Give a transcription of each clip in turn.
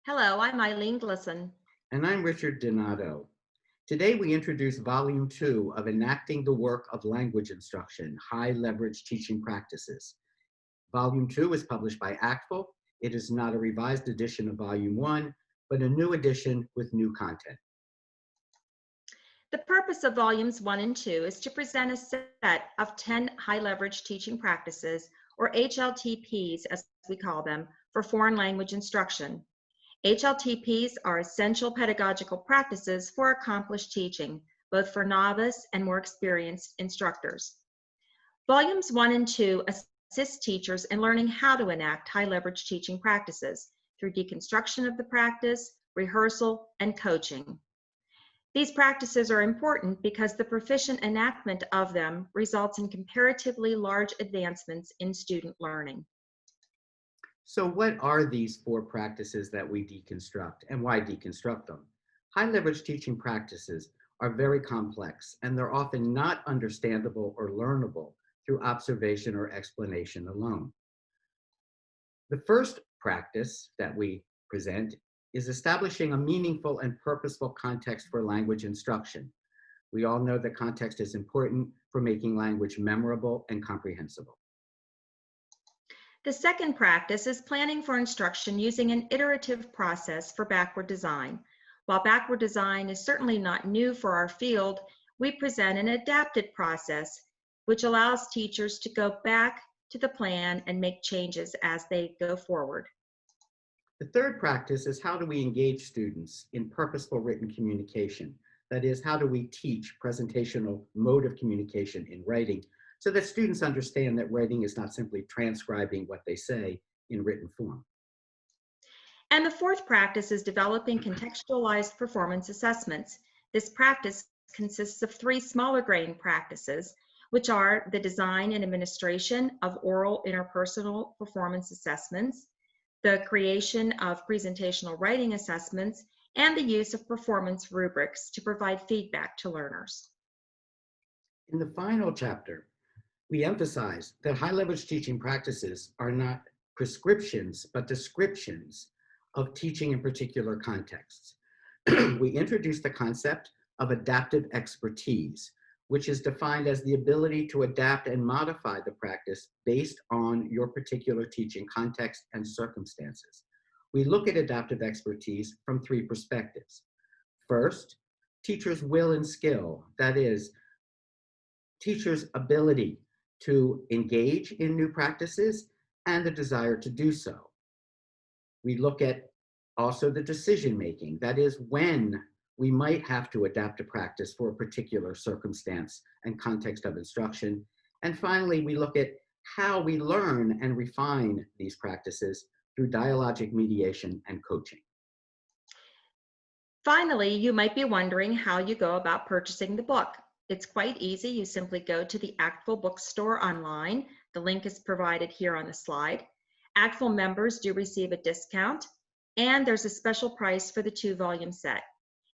Hello, I'm Eileen Glisson. And I'm Richard Donato. Today we introduce Volume 2 of Enacting the Work of Language Instruction, High Leverage Teaching Practices. Volume 2 is published by ACTFL. It is not a revised edition of Volume 1, but a new edition with new content. The purpose of Volumes 1 and 2 is to present a set of 10 high leverage teaching practices, or HLTPs as we call them, for foreign language instruction. HLTPs are essential pedagogical practices for accomplished teaching, both for novice and more experienced instructors. Volumes 1 and 2 assist teachers in learning how to enact high leverage teaching practices through deconstruction of the practice, rehearsal, and coaching. These practices are important because the proficient enactment of them results in comparatively large advancements in student learning. So what are these 4 practices that we deconstruct, and why deconstruct them? High leverage teaching practices are very complex, and they're often not understandable or learnable through observation or explanation alone. The first practice that we present is establishing a meaningful and purposeful context for language instruction. We all know that context is important for making language memorable and comprehensible. The second practice is planning for instruction using an iterative process for backward design. While backward design is certainly not new for our field, we present an adapted process which allows teachers to go back to the plan and make changes as they go forward. The third practice is how do we engage students in purposeful written communication? That is, how do we teach presentational mode of communication in writing so that students understand that writing is not simply transcribing what they say in written form. And the fourth practice is developing contextualized performance assessments. This practice consists of 3 smaller grain practices, which are the design and administration of oral interpersonal performance assessments, the creation of presentational writing assessments, and the use of performance rubrics to provide feedback to learners. In the final chapter, we emphasize that high leverage teaching practices are not prescriptions, but descriptions of teaching in particular contexts. We introduce the concept of adaptive expertise, which is defined as the ability to adapt and modify the practice based on your particular teaching context and circumstances. We look at adaptive expertise from 3 perspectives. First, teachers' will and skill, that is, teachers' ability to engage in new practices and the desire to do so. We look at also the decision making, that is, when we might have to adapt a practice for a particular circumstance and context of instruction. And finally, we look at how we learn and refine these practices through dialogic mediation and coaching. Finally, you might be wondering how you go about purchasing the book. It's quite easy. You simply go to the ACTFL bookstore online. The link is provided here on the slide. ACTFL members do receive a discount, and there's a special price for the 2-volume set.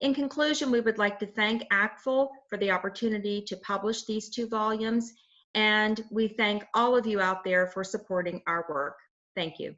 In conclusion, we would like to thank ACTFL for the opportunity to publish these 2 volumes, and we thank all of you out there for supporting our work. Thank you.